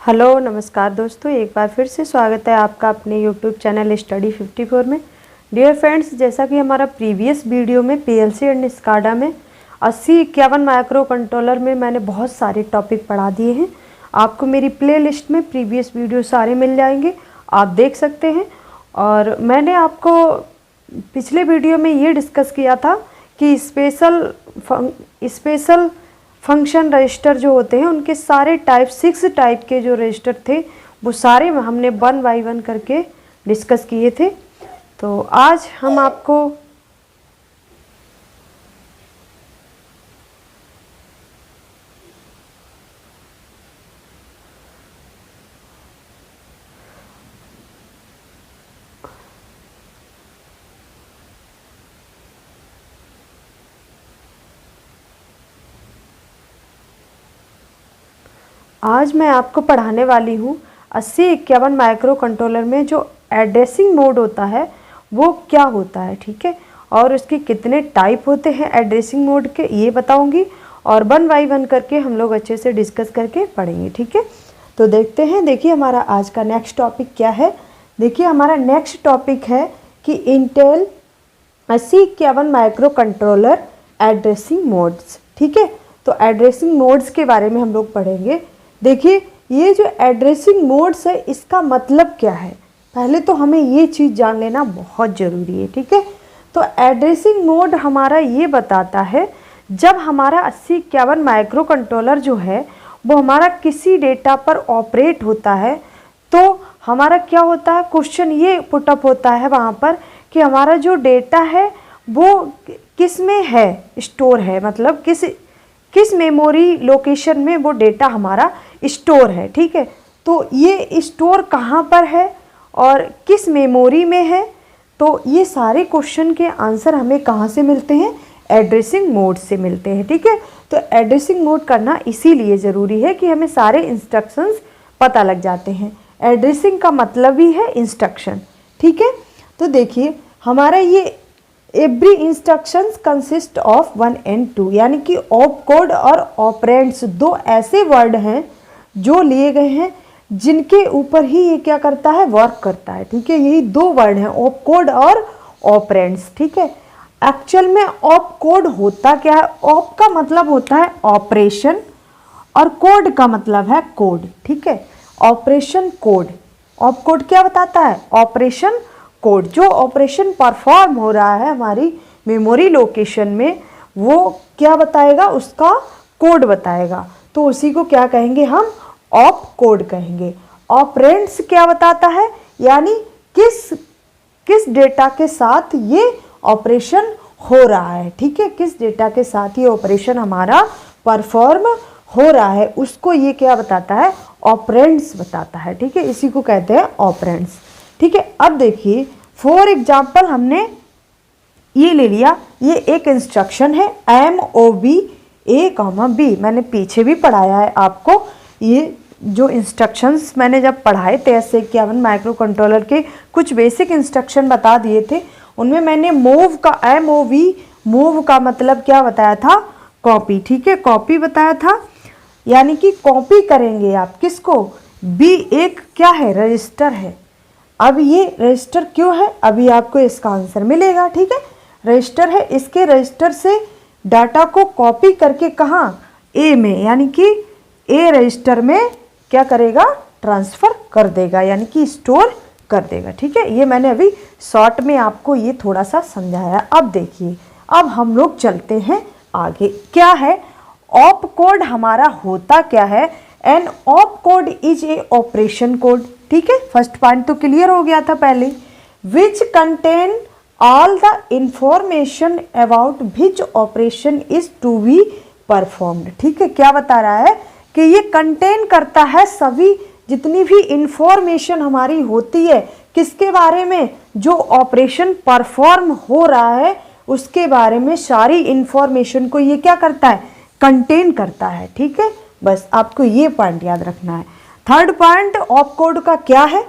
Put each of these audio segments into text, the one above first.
Hello नमस्कार दोस्तों, एक बार फिर से स्वागत है आपका अपने यूट्यूब चैनल स्टडी 54 में। डियर फ्रेंड्स, जैसा कि हमारा प्रीवियस वीडियो में पीएलसी एंड स्काडा में 80-51 माइक्रो कंट्रोलर में मैंने बहुत सारे टॉपिक पढ़ा दिए हैं। आपको मेरी प्लेलिस्ट में प्रीवियस वीडियो सारे मिल जाएंगे, आप देख सकते हैं। और मैंने आपको पिछले वीडियो में ये डिस्कस किया था कि स्पेशल फंक्शन रजिस्टर जो होते हैं उनके सारे टाइप 6 टाइप के जो रजिस्टर थे वो सारे हमने 1 बाय 1 करके डिस्कस किए थे। तो आज हम आपको मैं आपको पढ़ाने वाली हूँ 80-51 माइक्रो कंट्रोलर में जो एड्रेसिंग मोड होता है वो क्या होता है, ठीक है। और उसके कितने टाइप होते हैं एड्रेसिंग मोड के ये बताऊंगी, और 1 बाय 1 करके हम लोग अच्छे से डिस्कस करके पढ़ेंगे, ठीक है। तो देखते हैं, देखिए हमारा आज का नेक्स्ट टॉपिक क्या है। देखिए हमारा नेक्स्ट टॉपिक है कि Intel 80-51 micro controller addressing modes, ठीक है। तो एड्रेसिंग मोड्स के बारे में हम लोग पढ़ेंगे। देखिए ये जो एड्रेसिंग मोड्स है इसका मतलब क्या है, पहले तो हमें ये चीज़ जान लेना बहुत ज़रूरी है, ठीक है। तो एड्रेसिंग मोड हमारा ये बताता है जब हमारा 80-51 माइक्रो कंट्रोलर जो है वो हमारा किसी डेटा पर ऑपरेट होता है तो हमारा क्या होता है, क्वेश्चन ये पुटअप होता है वहाँ पर कि हमारा जो डेटा है वो किस में है स्टोर है, मतलब किस मेमोरी लोकेशन में वो डेटा हमारा स्टोर है, ठीक है। तो ये स्टोर कहाँ पर है और किस मेमोरी में है, तो ये सारे क्वेश्चन के आंसर हमें कहाँ से मिलते हैं, एड्रेसिंग मोड से मिलते हैं, ठीक है। तो एड्रेसिंग मोड करना इसीलिए ज़रूरी है कि हमें सारे इंस्ट्रक्शंस पता लग जाते हैं। एड्रेसिंग का मतलब ही है इंस्ट्रक्शन, ठीक है। तो देखिए हमारा ये every instructions consist of 1 and 2, यानी कि ऑप कोड और ऑपरेंड्स दो ऐसे वर्ड हैं जो लिए गए हैं जिनके ऊपर ही ये क्या करता है, वर्क करता है, ठीक है। यही दो वर्ड हैं, ऑप कोड और ऑपरेंड्स, ठीक है। एक्चुअल में ऑप कोड होता क्या है, ऑप का मतलब होता है ऑपरेशन और कोड का मतलब है कोड, ठीक है। ऑपरेशन कोड, ऑप कोड क्या बताता है, ऑपरेशन कोड। जो ऑपरेशन परफॉर्म हो रहा है हमारी मेमोरी लोकेशन में वो क्या बताएगा, उसका कोड बताएगा, तो उसी को क्या कहेंगे हम, ऑप कोड कहेंगे। ऑपरेंड्स क्या बताता है, यानी किस डेटा के साथ ये ऑपरेशन हो रहा है, ठीक है। किस डेटा के साथ ये ऑपरेशन हमारा परफॉर्म हो रहा है उसको ये क्या बताता है, ऑपरेंड्स बताता है, ठीक है। इसी को कहते हैं ऑपरेंड्स, ठीक है। अब देखिए फॉर एग्जाम्पल हमने ये ले लिया, ये एक इंस्ट्रक्शन है MOV A, B। मैंने पीछे भी पढ़ाया है आपको, ये जो इंस्ट्रक्शंस मैंने जब पढ़ाए थे 80-51 माइक्रो कंट्रोलर के कुछ बेसिक इंस्ट्रक्शन बता दिए थे, उनमें मैंने मूव का MOV मूव का मतलब क्या बताया था, कॉपी, ठीक है, कॉपी बताया था। यानी कि कॉपी करेंगे आप किसको, B एक क्या है, रजिस्टर है। अब ये रजिस्टर क्यों है, अभी आपको इसका आंसर मिलेगा, ठीक है। रजिस्टर है, इसके रजिस्टर से डाटा को कॉपी करके कहाँ, A में, यानी कि A रजिस्टर में क्या करेगा, ट्रांसफ़र कर देगा, यानी कि स्टोर कर देगा, ठीक है। ये मैंने अभी शॉर्ट में आपको ये थोड़ा सा समझाया। अब देखिए अब हम लोग चलते हैं आगे, क्या है ऑप कोड, हमारा होता क्या है। An op code is a operation code, ठीक है। फर्स्ट पॉइंट तो क्लियर हो गया था पहले। Which contain all the information about which operation is to be performed, ठीक है। क्या बता रहा है कि ये कंटेन करता है सभी जितनी भी इंफॉर्मेशन हमारी होती है किसके बारे में, जो ऑपरेशन परफॉर्म हो रहा है उसके बारे में सारी इंफॉर्मेशन को ये क्या करता है, कंटेन करता है, ठीक है। बस आपको ये पॉइंट याद रखना है। थर्ड पॉइंट ऑप कोड का क्या है,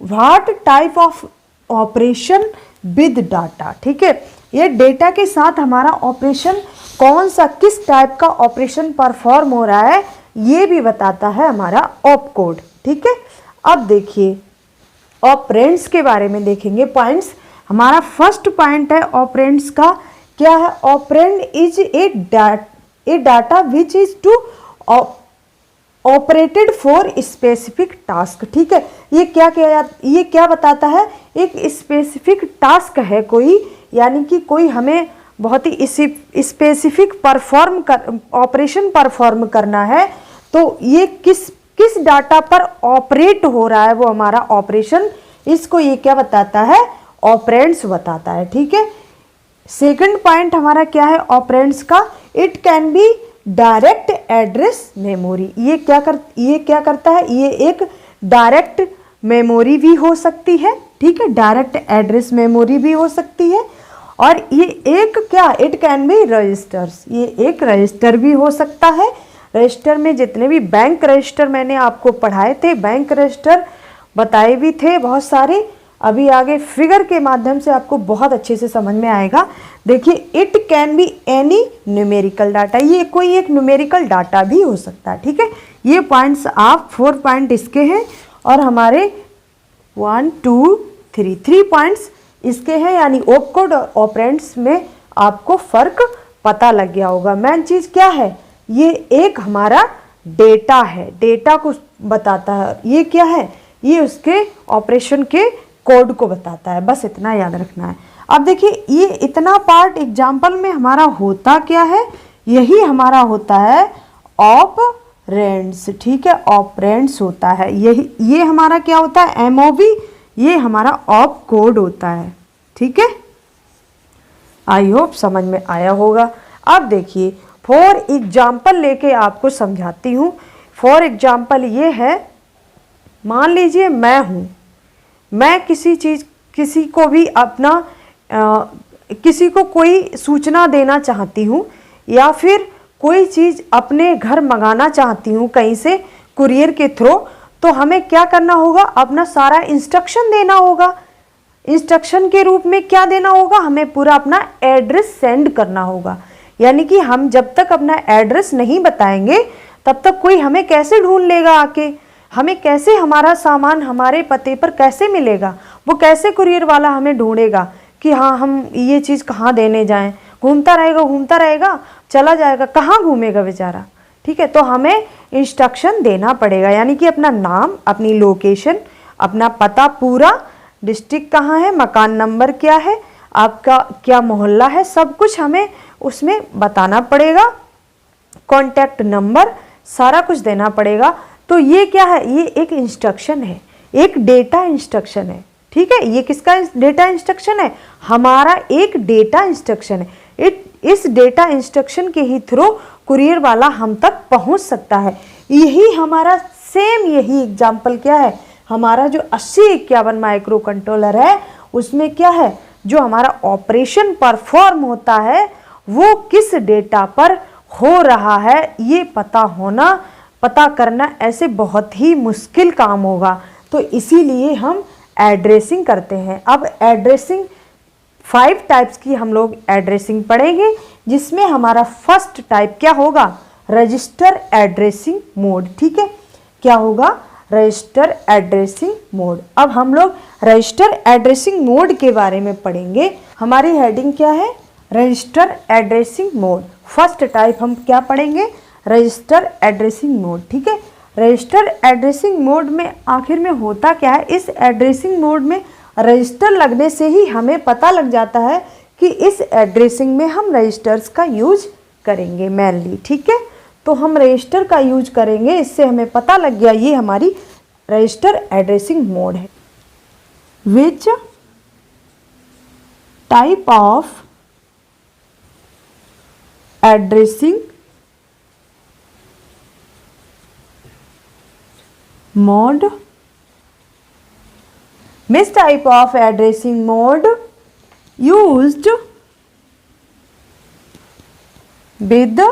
what type of operation with data, ठीक है। ये डेटा के साथ हमारा ऑपरेशन कौन सा, किस टाइप का ऑपरेशन परफॉर्म हो रहा है ये भी बताता है हमारा ऑप कोड, ठीक है। अब देखिए ऑपरेंड्स के बारे में देखेंगे पॉइंट्स। हमारा फर्स्ट पॉइंट है ऑपरेंड्स का, क्या है? Operand is a data which is to operated for specific task, ठीक है। ये क्या बताता है? एक स्पेसिफिक टास्क है कोई, यानी कि कोई हमें बहुत ही स्पेसिफिक ऑपरेशन परफॉर्म करना है, तो ये किस डाटा पर ऑपरेट हो रहा है वो हमारा ऑपरेशन, इसको ये क्या बताता है? ऑपरेंड्स बताता है, ठीक है। सेकंड पॉइंट हमारा क्या है ऑपरेंड्स का? It can be direct address memory. ये क्या करता है? ये एक डायरेक्ट मेमोरी भी हो सकती है, ठीक है, डायरेक्ट एड्रेस मेमोरी भी हो सकती है। और ये एक क्या? इट कैन बी रजिस्टर्स, ये एक रजिस्टर भी हो सकता है। रजिस्टर में जितने भी बैंक रजिस्टर मैंने आपको पढ़ाए थे, बैंक रजिस्टर बताए भी थे बहुत सारे, अभी आगे फिगर के माध्यम से आपको बहुत अच्छे से समझ में आएगा। देखिए it can be any numerical data, ये कोई एक न्यूमेरिकल डाटा भी हो सकता है, ठीक है। ये पॉइंट्स आप 4 पॉइंट इसके हैं और हमारे 1 2 3 पॉइंट्स इसके हैं, यानी ऑपकोड और ऑपरेंड्स में आपको फर्क पता लग गया होगा। मेन चीज क्या है? ये एक हमारा डेटा है, डेटा को बताता है। ये क्या है? ये उसके ऑपरेशन के कोड को बताता है, बस इतना याद रखना है। अब देखिए ये इतना पार्ट एग्जाम्पल में हमारा होता क्या है? यही हमारा होता है ऑपरेंड्स, ठीक है, ऑपरेंड्स होता है। ये हमारा क्या होता है? एमओवी, ये हमारा ऑप कोड होता है, ठीक है। आई होप समझ में आया होगा। अब देखिए फॉर एग्जाम्पल लेके आपको समझाती हूँ। फॉर एग्जाम्पल ये है, मान लीजिए मैं किसी को भी अपना किसी को कोई सूचना देना चाहती हूँ, या फिर कोई चीज़ अपने घर मंगाना चाहती हूँ कहीं से कुरियर के थ्रू, तो हमें क्या करना होगा? अपना सारा इंस्ट्रक्शन देना होगा। इंस्ट्रक्शन के रूप में क्या देना होगा? हमें पूरा अपना एड्रेस सेंड करना होगा। यानी कि हम जब तक अपना एड्रेस नहीं बताएंगे तब तक कोई हमें कैसे ढूंढ लेगा आके, हमें कैसे हमारा सामान हमारे पते पर कैसे मिलेगा, वो कैसे कुरियर वाला हमें ढूंढेगा कि हाँ हम ये चीज़ कहाँ देने जाएं। घूमता रहेगा, चला जाएगा, कहाँ घूमेगा बेचारा, ठीक है। तो हमें इंस्ट्रक्शन देना पड़ेगा, यानी कि अपना नाम, अपनी लोकेशन, अपना पता पूरा, डिस्ट्रिक्ट कहाँ है, मकान नंबर क्या है, आपका क्या मोहल्ला है, सब कुछ हमें उसमें बताना पड़ेगा। कॉन्टैक्ट नंबर सारा कुछ देना पड़ेगा। तो ये क्या है? ये एक इंस्ट्रक्शन है, एक डेटा इंस्ट्रक्शन है, ठीक है। ये किसका डेटा इंस्ट्रक्शन है? हमारा एक डेटा इंस्ट्रक्शन है। इस डेटा इंस्ट्रक्शन के ही थ्रू कुरियर वाला हम तक पहुंच सकता है। यही हमारा यही एग्जाम्पल क्या है? हमारा जो 8051 माइक्रो कंट्रोलर है उसमें क्या है? जो हमारा ऑपरेशन परफॉर्म होता है वो किस डेटा पर हो रहा है, ये पता करना ऐसे बहुत ही मुश्किल काम होगा। तो इसीलिए हम एड्रेसिंग करते हैं। अब एड्रेसिंग 5 टाइप्स की हम लोग एड्रेसिंग पढ़ेंगे, जिसमें हमारा फर्स्ट टाइप क्या होगा? रजिस्टर एड्रेसिंग मोड, ठीक है। क्या होगा? Register addressing mode. अब हम लोग रजिस्टर एड्रेसिंग मोड के बारे में पढ़ेंगे। हमारी हेडिंग क्या है? Register addressing mode. First type हम क्या पढ़ेंगे? रजिस्टर एड्रेसिंग मोड, ठीक है। रजिस्टर एड्रेसिंग मोड में आखिर में होता क्या है? इस एड्रेसिंग मोड में रजिस्टर लगने से ही हमें पता लग जाता है कि इस एड्रेसिंग में हम रजिस्टर्स का यूज करेंगे मेनली, ठीक है। तो हम रजिस्टर का यूज करेंगे, इससे हमें पता लग गया ये हमारी रजिस्टर एड्रेसिंग मोड है। Which type of addressing mode, which type of addressing mode used with the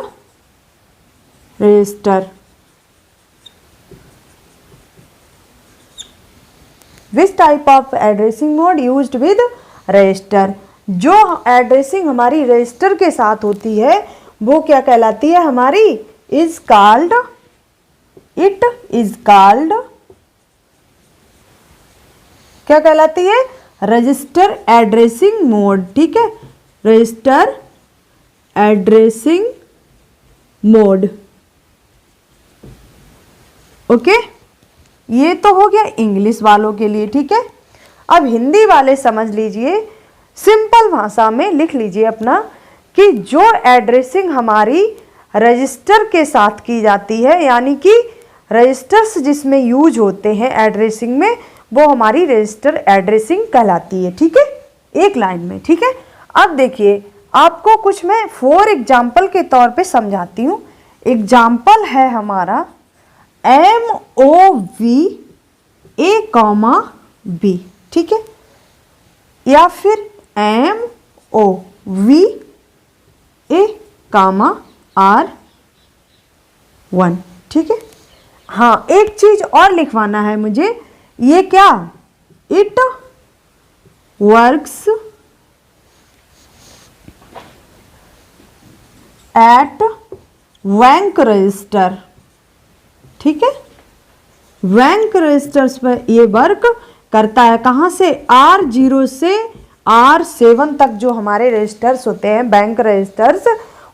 register? Which type of addressing mode used with register? जो एड्रेसिंग हमारी रजिस्टर के साथ होती है वो क्या कहलाती है? हमारी इज कॉल्ड क्या कहलाती है? Register addressing mode. ठीक है, रजिस्टर एड्रेसिंग मोड। ओके, ये तो हो गया इंग्लिश वालों के लिए। ठीक है, अब हिंदी वाले समझ लीजिए, सिंपल भाषा में लिख लीजिए अपना कि जो एड्रेसिंग हमारी रजिस्टर के साथ की जाती है, यानी कि रजिस्टर्स जिसमें यूज होते हैं एड्रेसिंग में, वो हमारी रजिस्टर एड्रेसिंग कहलाती है। ठीक है, एक लाइन में। ठीक है, अब देखिए आपको कुछ मैं फॉर एग्जाम्पल के तौर पे समझाती हूँ। एग्जाम्पल है हमारा MOVA, ठीक है, या फिर MOVA, ठीक है। हाँ, एक चीज और लिखवाना है मुझे, ये क्या, it works at bank register. ठीक है, बैंक रजिस्टर्स पर ये वर्क करता है। कहाँ से? R0 से R7 तक जो हमारे रजिस्टर्स होते हैं, बैंक रजिस्टर्स,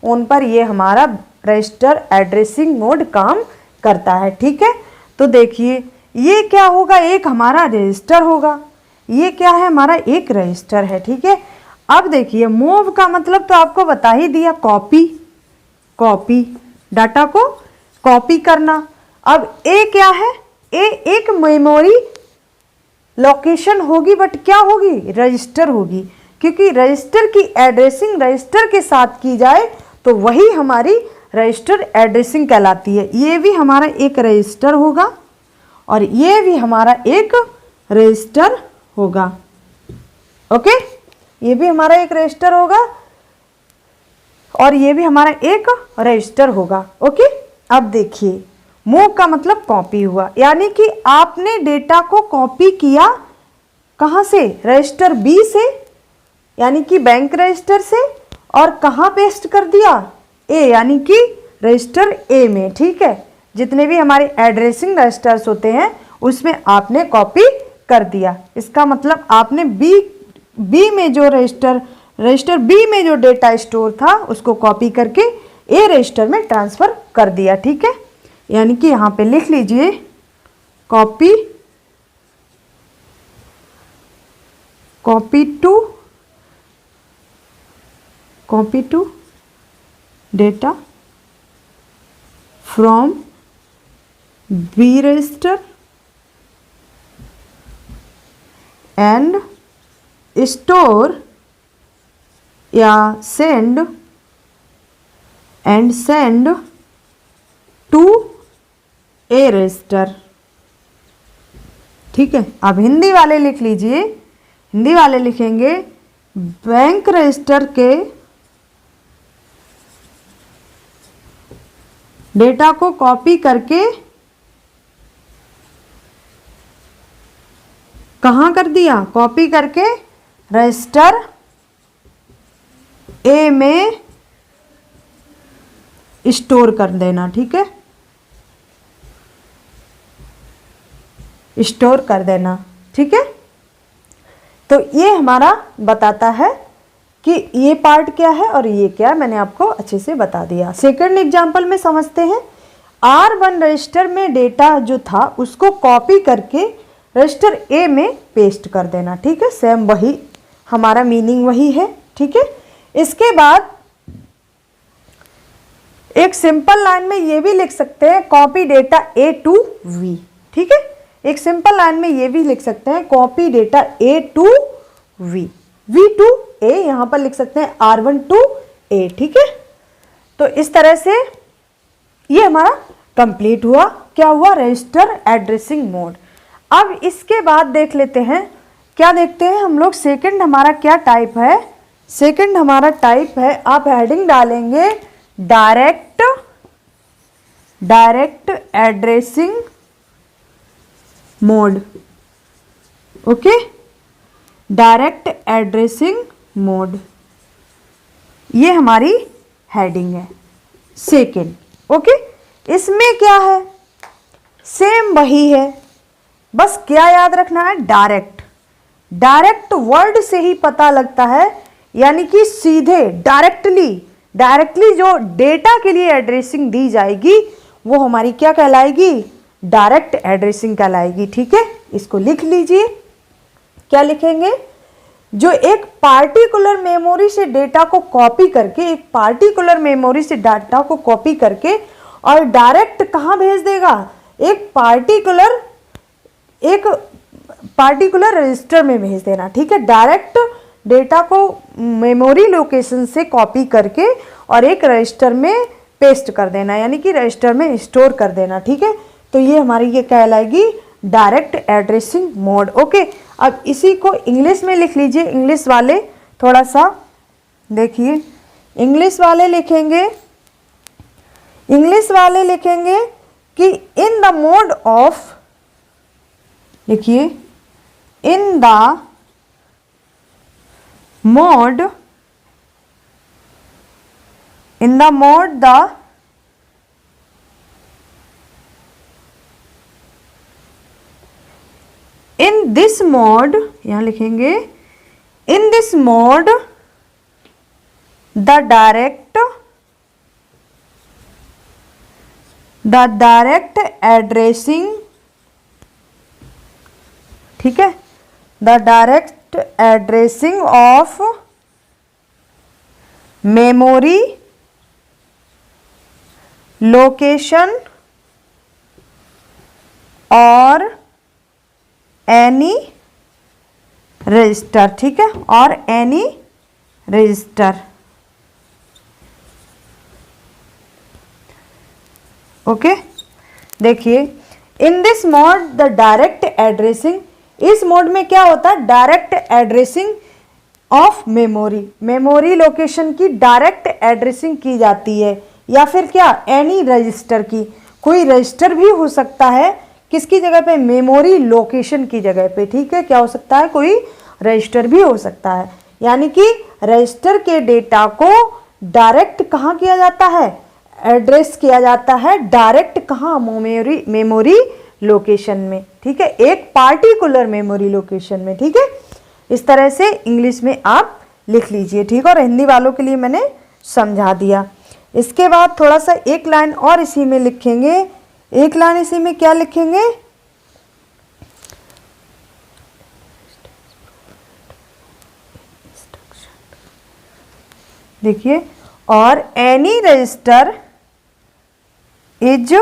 उन पर ये हमारा रजिस्टर एड्रेसिंग मोड काम करता है। ठीक है, तो देखिए ये क्या होगा, एक हमारा रजिस्टर होगा। ये क्या है? हमारा एक रजिस्टर है। ठीक है, अब देखिए मूव का मतलब तो आपको बता ही दिया, कॉपी, कॉपी, डाटा को कॉपी करना। अब ए क्या है? ए एक मेमोरी लोकेशन होगी, बट क्या होगी? रजिस्टर होगी, क्योंकि रजिस्टर की एड्रेसिंग रजिस्टर के साथ की जाए तो वही हमारी रजिस्टर एड्रेसिंग कहलाती है। ये भी हमारा एक रजिस्टर होगा और ये भी हमारा एक रजिस्टर होगा। ओके, ये भी हमारा एक रजिस्टर होगा और ये भी हमारा एक रजिस्टर होगा। ओके, अब देखिए मूव का मतलब कॉपी हुआ, यानी कि आपने डेटा को कॉपी किया। कहाँ से? रजिस्टर बी से, यानी कि बैंक रजिस्टर से, और कहाँ पेस्ट कर दिया? ए, यानी कि रजिस्टर ए में। ठीक है, जितने भी हमारे एड्रेसिंग रजिस्टर्स होते हैं उसमें आपने कॉपी कर दिया। इसका मतलब आपने बी में जो रजिस्टर बी में जो डेटा स्टोर था उसको कॉपी करके ए रजिस्टर में ट्रांसफर कर दिया। ठीक है, यानी कि यहाँ पे लिख लीजिए copy to data from B register and store या सेंड टू ए रजिस्टर। ठीक है, अब हिंदी वाले लिख लीजिए। हिंदी वाले लिखेंगे बैंक रजिस्टर के डेटा को कॉपी करके कहाँ कर दिया? कॉपी करके रजिस्टर ए में स्टोर कर देना। ठीक है, स्टोर कर देना। ठीक है, तो ये हमारा बताता है कि ये पार्ट क्या है और ये क्या है, मैंने आपको अच्छे से बता दिया। सेकंड एग्जांपल में समझते हैं। R1 रजिस्टर में डेटा जो था उसको कॉपी करके रजिस्टर ए में पेस्ट कर देना। ठीक है, सेम वही हमारा मीनिंग वही है। ठीक है, इसके बाद एक सिंपल लाइन में ये भी लिख सकते हैं copy data A to V. ठीक है, एक सिंपल लाइन में ये भी लिख सकते हैं copy data A to V, V to A, यहां पर लिख सकते हैं R1 टू ए। ठीक है, तो इस तरह से ये हमारा कंप्लीट हुआ। क्या हुआ? Register addressing mode. अब इसके बाद देख लेते हैं, क्या देखते हैं हम लोग, सेकंड हमारा क्या टाइप है। सेकंड हमारा टाइप है, आप हेडिंग डालेंगे direct addressing mode. Okay, direct addressing mode, ये हमारी हेडिंग है सेकंड। ओके, इसमें क्या है? सेम वही है, बस क्या याद रखना है? डायरेक्ट। डायरेक्ट वर्ड से ही पता लगता है, यानी कि सीधे डायरेक्टली जो डेटा के लिए एड्रेसिंग दी जाएगी वो हमारी क्या कहलाएगी, डायरेक्ट एड्रेसिंग कहलाएगी। ठीक है, इसको लिख लीजिए। क्या लिखेंगे, जो एक पार्टिकुलर मेमोरी से डेटा को कॉपी करके, एक पार्टिकुलर मेमोरी से डाटा को कॉपी करके और डायरेक्ट कहाँ भेज देगा, एक पार्टिकुलर रजिस्टर में भेज देना। ठीक है, डायरेक्ट डेटा को मेमोरी लोकेशन से कॉपी करके और एक रजिस्टर में पेस्ट कर देना, यानी कि रजिस्टर में स्टोर कर देना। ठीक है, तो ये हमारी ये कहलाएगी डायरेक्ट एड्रेसिंग मोड। ओके, अब इसी को इंग्लिश में लिख लीजिए। इंग्लिश वाले थोड़ा सा देखिए, इंग्लिश वाले लिखेंगे कि इन द मोड ऑफ, लिखिए in the mode in this mode, यहाँ लिखेंगे in this mode the direct addressing, ठीक है, the direct addressing of memory location और एनी रजिस्टर। ठीक है, और एनी रजिस्टर। ओके, देखिए in this mode the direct addressing, इस मोड में क्या होता है, direct addressing of memory location की डायरेक्ट एड्रेसिंग की जाती है, या फिर क्या, एनी रजिस्टर की, कोई रजिस्टर भी हो सकता है, किसकी जगह पे, मेमोरी लोकेशन की जगह पे। ठीक है, क्या हो सकता है, कोई रजिस्टर भी हो सकता है, यानी कि रजिस्टर के डेटा को डायरेक्ट कहाँ किया जाता है, एड्रेस किया जाता है, डायरेक्ट कहाँ, मेमोरी लोकेशन में। ठीक है, एक पार्टिकुलर मेमोरी लोकेशन में। ठीक है, इस तरह से इंग्लिश में आप लिख लीजिए। ठीक है, और हिंदी वालों के लिए मैंने समझा दिया। इसके बाद थोड़ा सा एक लाइन और इसी में लिखेंगे, एक लाइन इसी में क्या लिखेंगे, देखिए, और any register is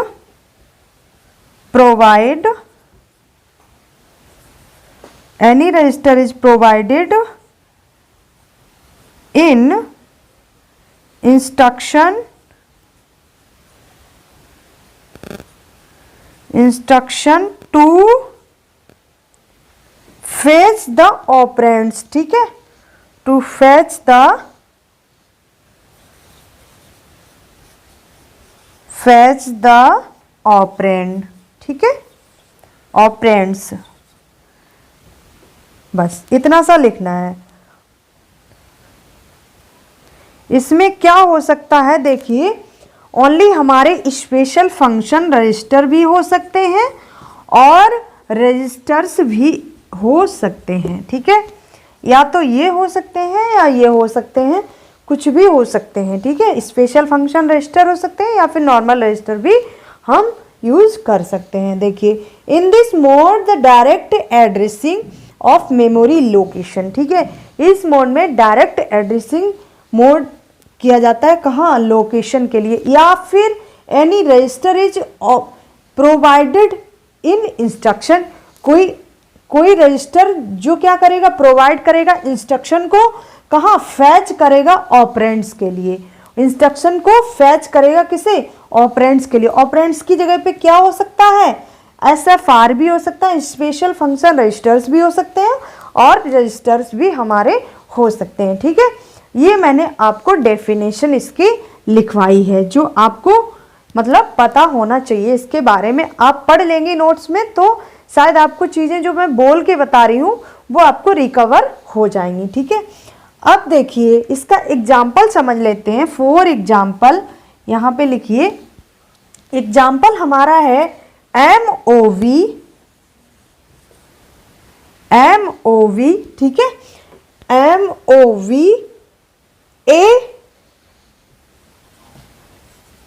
provided in instruction to fetch the operands. ठीक है, टू फेच द ऑपरेंड। ठीक है, ऑपरेंड्स, बस इतना सा लिखना है। इसमें क्या हो सकता है, देखिए ओनली हमारे स्पेशल फंक्शन रजिस्टर भी हो सकते हैं और रजिस्टर्स भी हो सकते हैं। ठीक है, या तो ये हो सकते हैं या ये हो सकते हैं, कुछ भी हो सकते हैं। ठीक है, स्पेशल फंक्शन रजिस्टर हो सकते हैं या फिर नॉर्मल रजिस्टर भी हम यूज कर सकते हैं। देखिए, in this mode the direct addressing of memory location. ठीक है, इस मोड में डायरेक्ट एड्रेसिंग मोड किया जाता है, कहाँ, लोकेशन के लिए, या फिर any register is provided in instruction, कोई रजिस्टर जो क्या करेगा, प्रोवाइड करेगा इंस्ट्रक्शन को, कहाँ, फैच करेगा ऑपरेंड्स के लिए, इंस्ट्रक्शन को फैच करेगा किसे, ऑपरेंड्स के लिए। ऑपरेंड्स की जगह पे क्या हो सकता है, SFR भी हो सकता है, स्पेशल फंक्शन रजिस्टर्स भी हो सकते हैं और रजिस्टर्स भी हमारे हो सकते हैं। ठीक है, ये मैंने आपको डेफिनेशन इसकी लिखवाई है, जो आपको मतलब पता होना चाहिए इसके बारे में। आप पढ़ लेंगे नोट्स में तो शायद आपको चीज़ें जो मैं बोल के बता रही हूँ वो आपको रिकवर हो जाएंगी। ठीक है, अब देखिए इसका एग्जाम्पल समझ लेते हैं। फॉर एग्जाम्पल यहाँ पे लिखिए, एग्जाम्पल हमारा है MOV, ठीक है, MOV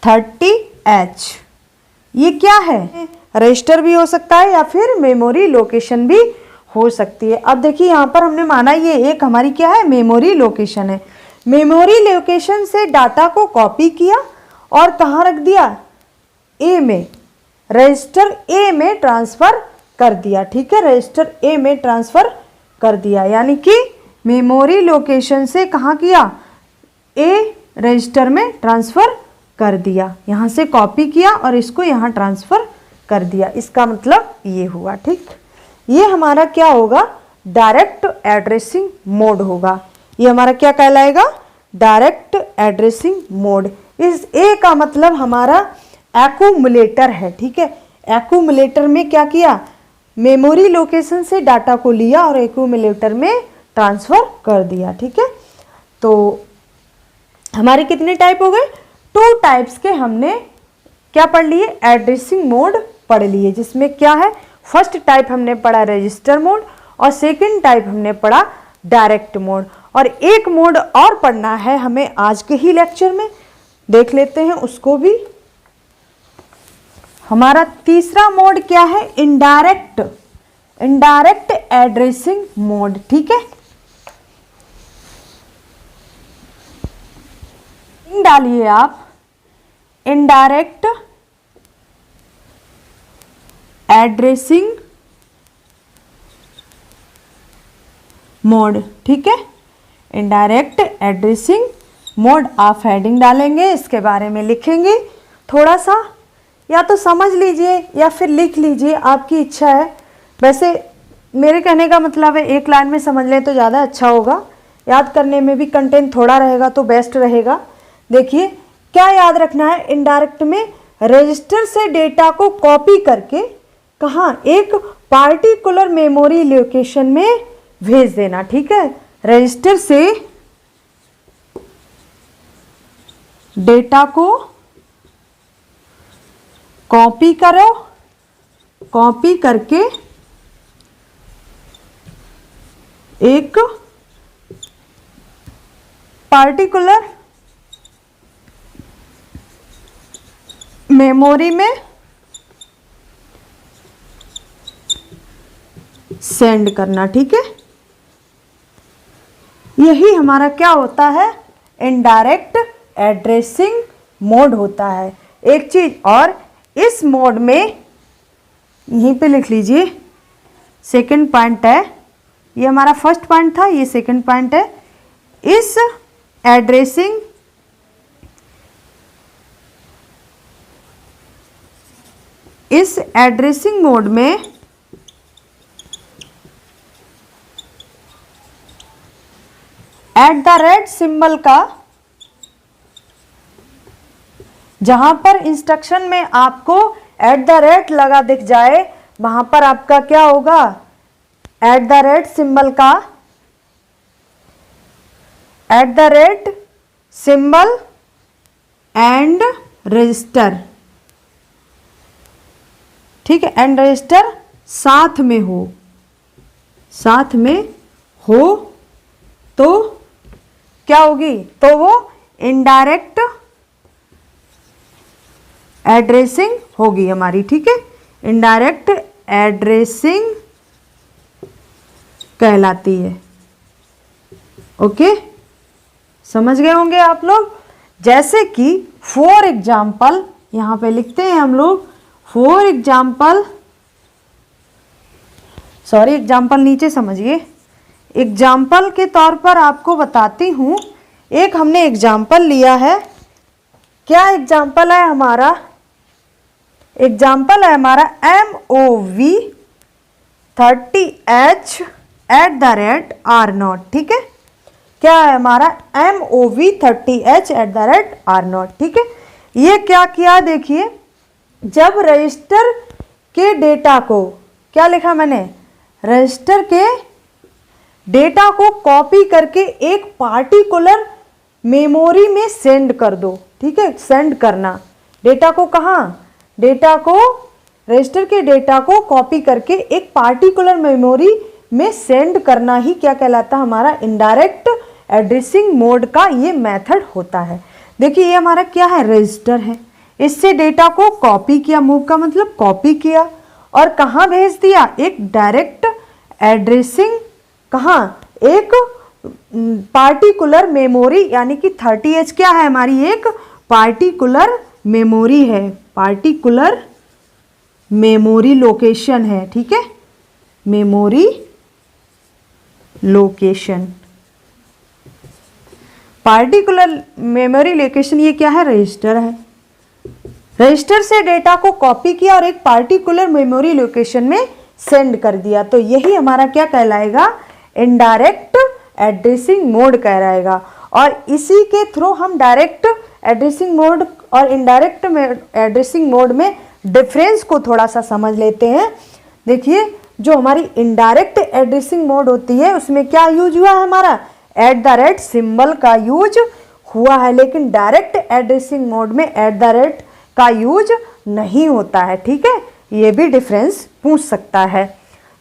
A30H। ये क्या है? रजिस्टर भी हो सकता है या फिर मेमोरी लोकेशन भी हो सकती है। अब देखिए यहाँ पर हमने माना ये एक हमारी क्या है, मेमोरी लोकेशन है। मेमोरी लोकेशन से डाटा को कॉपी किया और कहाँ रख दिया, ए में, रजिस्टर ए में ट्रांसफ़र कर दिया, ठीक है, रजिस्टर ए में ट्रांसफ़र कर दिया। यानी कि मेमोरी लोकेशन से कहाँ किया, ए रजिस्टर में ट्रांसफ़र कर दिया, यहाँ से कॉपी किया और इसको यहाँ ट्रांसफ़र कर दिया। इसका मतलब ये हुआ, ठीक। ये हमारा क्या होगा, डायरेक्ट एड्रेसिंग मोड होगा। ये हमारा क्या कहलाएगा, डायरेक्ट एड्रेसिंग मोड। इस ए का मतलब हमारा एक्यूमुलेटर है, ठीक है। एक्यूमुलेटर में क्या किया, मेमोरी लोकेशन से डाटा को लिया और एक्यूमुलेटर में ट्रांसफ़र कर दिया, ठीक है। तो हमारे कितने टाइप हो गए, 2 टाइप्स के हमने क्या पढ़ लिए, एड्रेसिंग मोड पढ़ लिए, जिसमें क्या है, फर्स्ट टाइप हमने पढ़ा रजिस्टर मोड और सेकंड टाइप हमने पढ़ा डायरेक्ट मोड। और एक मोड और पढ़ना है हमें आज के ही लेक्चर में, देख लेते हैं उसको भी। हमारा तीसरा मोड क्या है, इनडायरेक्ट, इनडायरेक्ट एड्रेसिंग मोड, ठीक है। डालिए आप, इनडायरेक्ट एड्रेसिंग मोड, ठीक है, इनडायरेक्ट एड्रेसिंग मोड। आप हेडिंग डालेंगे, इसके बारे में लिखेंगे थोड़ा सा, या तो समझ लीजिए या फिर लिख लीजिए, आपकी इच्छा है। वैसे मेरे कहने का मतलब है एक लाइन में समझ लें तो ज़्यादा अच्छा होगा, याद करने में भी कंटेंट थोड़ा रहेगा तो बेस्ट रहेगा। देखिए क्या याद रखना है, इनडायरेक्ट में रजिस्टर से डेटा को कॉपी करके कहाँ, एक पार्टिकुलर मेमोरी लोकेशन में भेज देना, ठीक है। रजिस्टर से डेटा को कॉपी करो, कॉपी करके एक पार्टिकुलर मेमोरी में सेंड करना, ठीक है। यही हमारा क्या होता है, इनडायरेक्ट एड्रेसिंग मोड होता है। एक चीज और, इस मोड में यहीं पे लिख लीजिए, सेकंड पॉइंट है, ये हमारा फर्स्ट पॉइंट था, ये सेकंड पॉइंट है। इस एड्रेसिंग मोड में @ सिंबल का, जहां पर इंस्ट्रक्शन में आपको @ लगा दिख जाए, वहां पर आपका क्या होगा, @ सिंबल का, @ सिंबल एंड रजिस्टर, ठीक है, एंड रजिस्टर साथ में हो, साथ में हो तो क्या होगी, तो वो इनडायरेक्ट एड्रेसिंग होगी हमारी, ठीक है, इनडायरेक्ट एड्रेसिंग कहलाती है। ओके, समझ गए होंगे आप लोग। जैसे कि फॉर एग्जाम्पल, यहां पे लिखते हैं हम लोग, फॉर एग्जाम्पल, सॉरी एग्जाम्पल नीचे समझिए, एग्जाम्पल के तौर पर आपको बताती हूं। एक हमने एग्जाम्पल लिया है, क्या एग्जाम्पल है हमारा, एग्जाम्पल है हमारा MOV 30H @R0, ठीक है। क्या है हमारा MOV 30H @R0, ठीक है। ये क्या किया, देखिए, जब रजिस्टर के डेटा को, क्या लिखा मैंने, रजिस्टर के डेटा को कॉपी करके एक पार्टिकुलर मेमोरी में सेंड कर दो, ठीक है, सेंड करना, डेटा को कहाँ, डेटा को, रजिस्टर के डेटा को कॉपी करके एक पार्टिकुलर मेमोरी में सेंड करना ही क्या कहलाता है, हमारा इनडायरेक्ट एड्रेसिंग मोड का ये मेथड होता है। देखिए ये हमारा क्या है, रजिस्टर है, इससे डेटा को कॉपी किया, मूव का मतलब कॉपी किया और कहाँ भेज दिया, एक डायरेक्ट एड्रेसिंग, कहाँ, एक पार्टिकुलर मेमोरी, यानी कि 30H क्या है हमारी, एक पार्टिकुलर मेमोरी है, पार्टिकुलर मेमोरी लोकेशन है, ठीक है, memory location, particular memory location, ये क्या है, रजिस्टर है। रजिस्टर से डेटा को कॉपी किया और एक पार्टिकुलर मेमोरी लोकेशन में सेंड कर दिया, तो यही हमारा क्या कहलाएगा, इनडायरेक्ट एड्रेसिंग मोड कहलाएगा। और इसी के थ्रू हम डायरेक्ट एड्रेसिंग मोड और इनडायरेक्ट एड्रेसिंग मोड में डिफरेंस को थोड़ा सा समझ लेते हैं। देखिए जो हमारी इनडायरेक्ट एड्रेसिंग मोड होती है उसमें क्या यूज हुआ है, हमारा @ सिंबल का यूज हुआ है, लेकिन डायरेक्ट एड्रेसिंग मोड में @ का यूज नहीं होता है, ठीक है, ये भी डिफरेंस पूछ सकता है,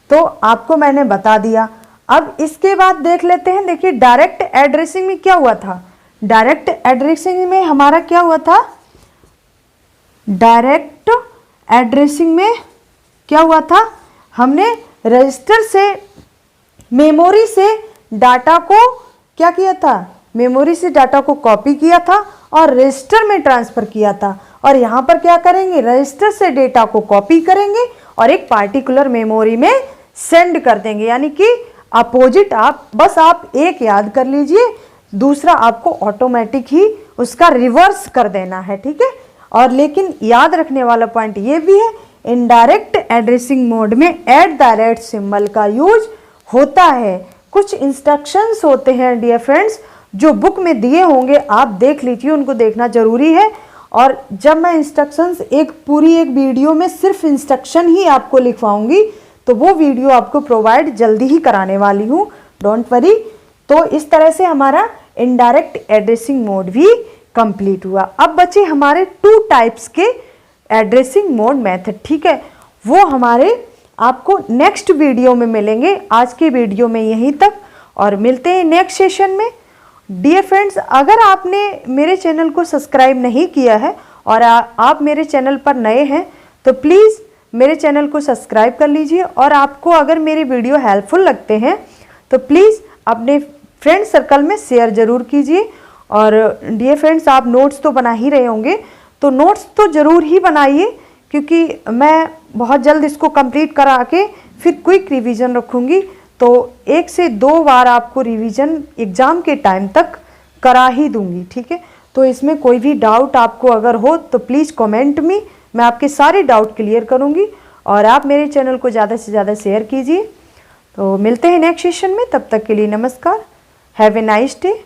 तो आपको मैंने बता दिया। अब इसके बाद देख लेते हैं, देखिए डायरेक्ट एड्रेसिंग में क्या हुआ था, डायरेक्ट एड्रेसिंग में हमारा क्या हुआ था, डायरेक्ट एड्रेसिंग में क्या हुआ था, हमने रजिस्टर से मेमोरी से डाटा को क्या किया था, मेमोरी से डाटा को कॉपी किया था और रजिस्टर में ट्रांसफर किया था। और यहाँ पर क्या करेंगे, रजिस्टर से डेटा को कॉपी करेंगे और एक पार्टिकुलर मेमोरी में सेंड कर देंगे, यानी कि अपोजिट। आप एक याद कर लीजिए, दूसरा आपको ऑटोमेटिक ही उसका रिवर्स कर देना है, ठीक है। और लेकिन याद रखने वाला पॉइंट ये भी है, इनडायरेक्ट एड्रेसिंग मोड में @ सिंबल का यूज होता है। कुछ इंस्ट्रक्शंस होते हैं डियर फ्रेंड्स जो बुक में दिए होंगे, आप देख लीजिए, उनको देखना जरूरी है। और जब मैं इंस्ट्रक्शंस एक वीडियो में सिर्फ इंस्ट्रक्शन ही आपको लिखवाऊंगी, तो वो वीडियो आपको प्रोवाइड जल्दी ही कराने वाली हूँ, डोंट वरी। तो इस तरह से हमारा इनडायरेक्ट एड्रेसिंग मोड भी कंप्लीट हुआ। अब बचे हमारे 2 टाइप्स के एड्रेसिंग मोड मेथड, ठीक है, वो हमारे आपको नेक्स्ट वीडियो में मिलेंगे। आज के वीडियो में यहीं तक और मिलते हैं नेक्स्ट सेशन में। डियर फ्रेंड्स, अगर आपने मेरे चैनल को सब्सक्राइब नहीं किया है और आप मेरे चैनल पर नए हैं तो प्लीज़ मेरे चैनल को सब्सक्राइब कर लीजिए। और आपको अगर मेरे वीडियो हेल्पफुल लगते हैं तो प्लीज़ अपने फ्रेंड सर्कल में शेयर ज़रूर कीजिए। और डियर फ्रेंड्स, आप नोट्स तो बना ही रहे होंगे, तो नोट्स तो ज़रूर ही बनाइए, क्योंकि मैं बहुत जल्द इसको कंप्लीट करा के फिर क्विक रिवीजन रखूँगी। तो 1 से 2 बार आपको रिवीजन एग्ज़ाम के टाइम तक करा ही दूंगी, ठीक है। तो इसमें कोई भी डाउट आपको अगर हो तो प्लीज़ कमेंट में, मैं आपके सारे डाउट क्लियर करूंगी। और आप मेरे चैनल को ज़्यादा से ज़्यादा शेयर कीजिए। तो मिलते हैं नेक्स्ट सेशन में, तब तक के लिए नमस्कार, हैव ए नाइस डे।